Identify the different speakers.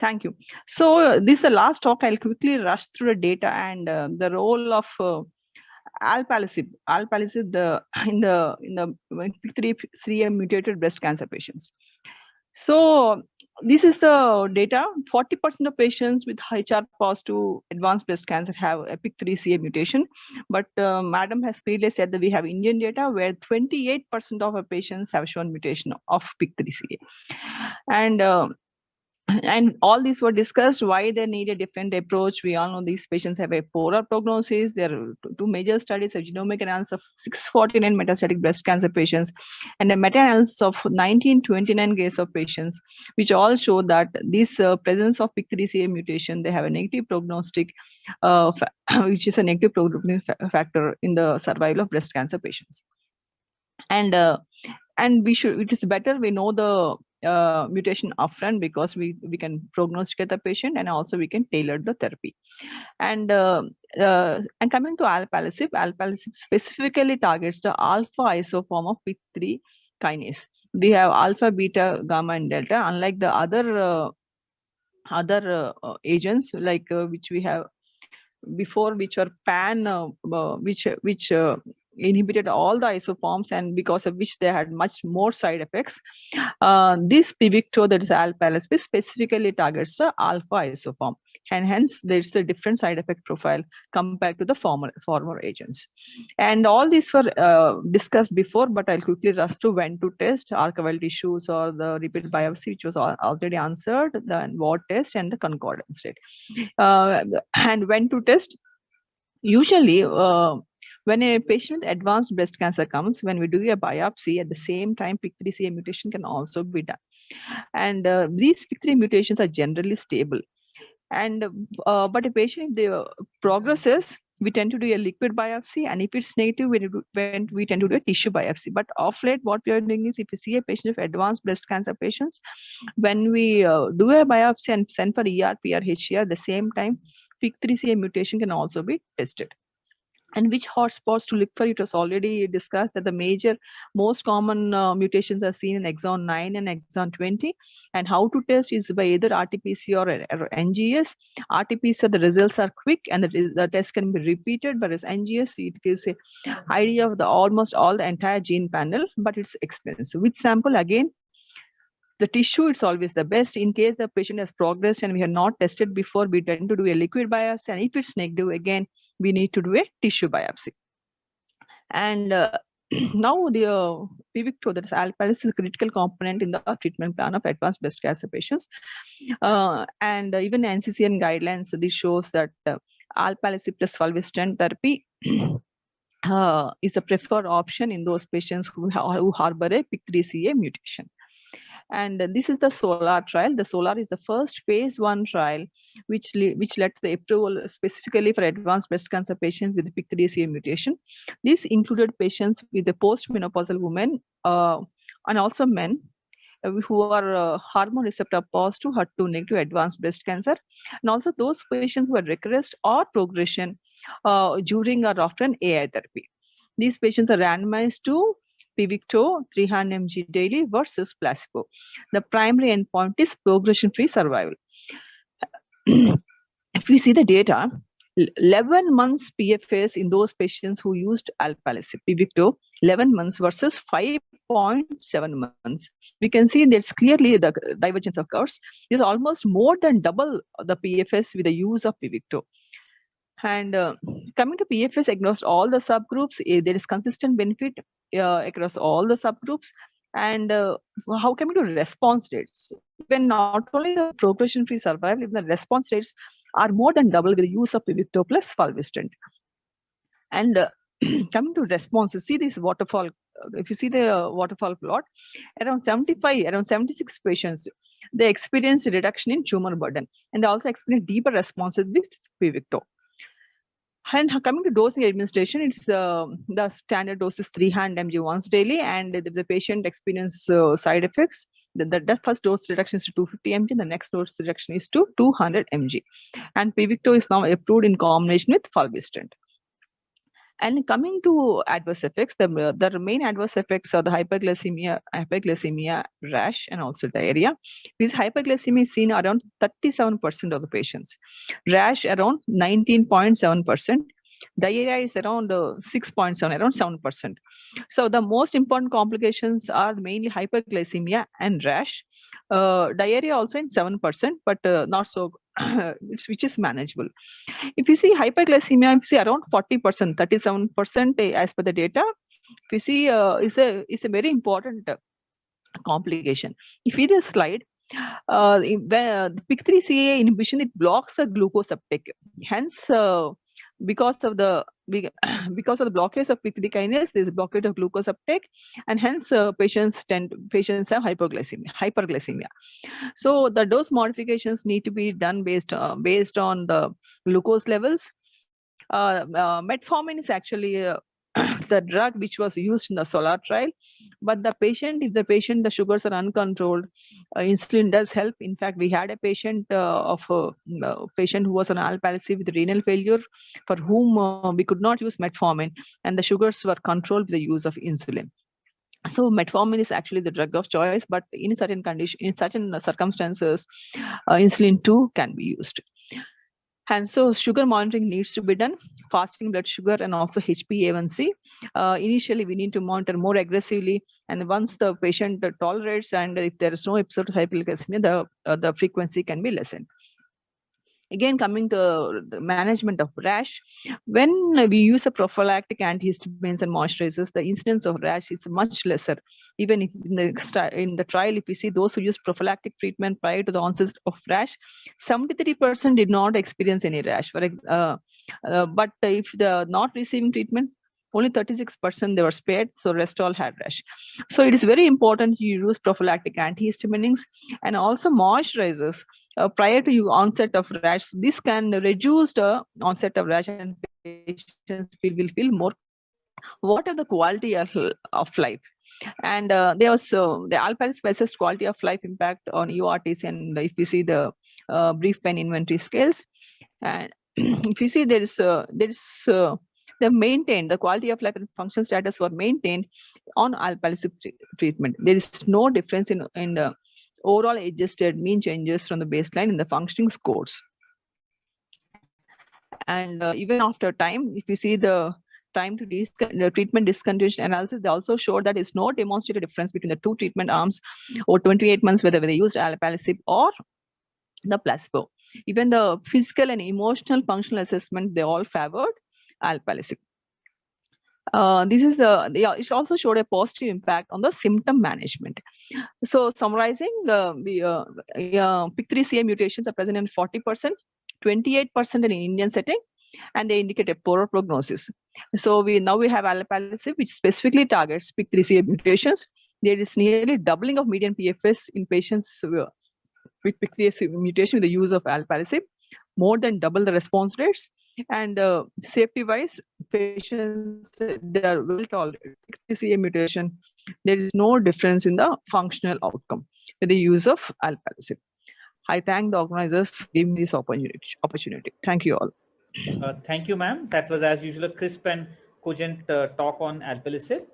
Speaker 1: Thank you. So this is the last talk. I'll quickly rush through the data and the role of alpelisib. Alpelisib in the PIK3CA mutated breast cancer patients. So this is the data. 40% of patients with HR positive advanced breast cancer have a PIK3CA mutation. But Madam has previously said that we have Indian data where 28% of our patients have shown mutation of PIK3CA. And all these were discussed why they need a different approach. We all know these patients have a poorer prognosis. There are two major studies, a genomic analysis of 649 metastatic breast cancer patients and a meta-analysis of 1929 cases of patients, which all show that this presence of PIK3CA mutation, they have a negative prognostic, which is a negative prognostic factor in the survival of breast cancer patients. And it is better we know the mutation upfront because we can prognosticate the patient and also we can tailor the therapy. And coming to alpelisib specifically targets the alpha isoform of PIK3 kinase. We have alpha, beta, gamma, and delta. Unlike the other agents like which we have before, which were which inhibited all the isoforms and because of which they had much more side effects. This Pluvicto, that is alpelisib, specifically targets the alpha isoform, and hence there's a different side effect profile compared to the former agents. And all these were discussed before, but I'll quickly rush to when to test archival tissues or the repeat biopsy, which was already answered, the what test and the concordance rate. And when to test, usually when a patient with advanced breast cancer comes, when we do a biopsy, at the same time PIK3CA mutation can also be done. And these PIK3 mutations are generally stable. And but a patient, if the progresses, we tend to do a liquid biopsy, and if it's negative, we tend to do a tissue biopsy. But of late, what we are doing is, if we see a patient with advanced breast cancer patients, when we do a biopsy and send for ER/PR, HER, at the same time, PIK3CA mutation can also be tested. And which hotspots to look for? It was already discussed that the most common mutations are seen in exon 9 and exon 20. And how to test is by either RT-PCR or NGS. RT-PCR, the results are quick and the test can be repeated, but as NGS, it gives an idea of almost all the entire gene panel, but it's expensive. With sample, again, the tissue, it's always the best. In case the patient has progressed and we have not tested before, we tend to do a liquid biopsy. And if it's negative, again, we need to do a tissue biopsy. And now the Pluvicto, that is alpelisib, is a critical component in the treatment plan of advanced breast cancer patients. And even NCCN guidelines, so this shows that alpelisib plus fulvestrant therapy is the preferred option in those patients who harbor a PIK3CA mutation. And this is the SOLAR trial. The SOLAR is the first phase 1 trial which led to the approval specifically for advanced breast cancer patients with PIK3CA mutation. This included patients with the postmenopausal women and also men who are hormone receptor positive, HER2 negative advanced breast cancer, and also those patients who had regressed or progression during or after an AI therapy. These patients are randomized to Pluvicto 300 mg daily versus placebo. The primary endpoint is progression-free survival. If we see the data, 11 months PFS in those patients who used alpelisib, Pluvicto, 11 months versus 5.7 months. We can see there's clearly the divergence of curves. There's almost more than double the PFS with the use of Pluvicto. And coming to PFS across all the subgroups, there is consistent benefit across all the subgroups. And how coming to response rates? When not only the progression-free survival, even the response rates are more than double with the use of Pluvicto plus fulvestrant. And coming to responses, see this waterfall. If you see the waterfall plot, around 76 patients, they experienced a reduction in tumor burden, and they also experienced deeper responses with Pluvicto. And coming to dosing administration, it's the standard dose is 300 mg once daily, and if the patient experiences side effects, the first dose reduction is to 250 mg, the next dose reduction is to 200 mg. And Pluvicto is now approved in combination with fulvestrant. And coming to adverse effects, the main adverse effects are the hyperglycemia, rash, and also diarrhea. This hyperglycemia is seen around 37% of the patients, rash around 19.7%, diarrhea is around 6.7, around 7%. So the most important complications are mainly hyperglycemia and rash. Diarrhea also in 7%, but not so, which is manageable. If you see hyperglycemia, if you see around 40%, 37% as per the data, if you see is a very important complication. If you see the slide, the PIK3CA inhibition, it blocks the glucose uptake. Hence, because of the because of the blockage of PIK3 kinase, there is a blockage of glucose uptake, and hence patients have hyperglycemia. So the dose modifications need to be done based on the glucose levels. Metformin is actually the drug which was used in the SOLAR trial, but if the patient, the sugars are uncontrolled, insulin does help. In fact, we had a patient patient who was on alpelisib with renal failure, for whom we could not use metformin, and the sugars were controlled with the use of insulin. So metformin is actually the drug of choice, but in certain circumstances, insulin too can be used. And so sugar monitoring needs to be done, fasting blood sugar and also HbA1c. Initially, we need to monitor more aggressively, and once the patient tolerates and if there is no episode of hyperglycemia, the frequency can be lessened. Again, coming to the management of rash, when we use a prophylactic antihistamines and moisturizers, the incidence of rash is much lesser. Even if in the trial, if you see those who use prophylactic treatment prior to the onset of rash, 73% did not experience any rash. But if they're not receiving treatment, only 36% they were spared, so rest all had rash. So it is very important you use prophylactic antihistamines and also moisturizers prior to onset of rash. This can reduce the onset of rash and patients will feel more. What are the quality of life? And there was the alpelisib assessed quality of life impact on EORTC, and if you see the brief pain inventory scales, and if you see they maintained the quality of life and function status were maintained on alpelisib treatment. There is no difference in the overall adjusted mean changes from the baseline in the functioning scores. And even after time, if you see the time to the treatment discontinuation analysis, they also showed that it's no demonstrated difference between the two treatment arms over 28 months, whether they used alpelisib or the placebo. Even the physical and emotional functional assessment, they all favored alpelisib. It also showed a positive impact on the symptom management. So summarizing, PIK3CA mutations are present in 40%, 28% in Indian setting, and they indicate a poorer prognosis. So now we have alpelisib, which specifically targets PIK3CA mutations. There is nearly doubling of median PFS in patients with PIK3CA mutation with the use of alpelisib, more than double the response rates. And safety-wise, patients, they are well tolerated. PIK3CA mutation, there is no difference in the functional outcome with the use of alpelisib. I thank the organizers for giving this opportunity. Thank you all.
Speaker 2: Thank you, ma'am. That was, as usual, a crisp and cogent talk on alpelisib.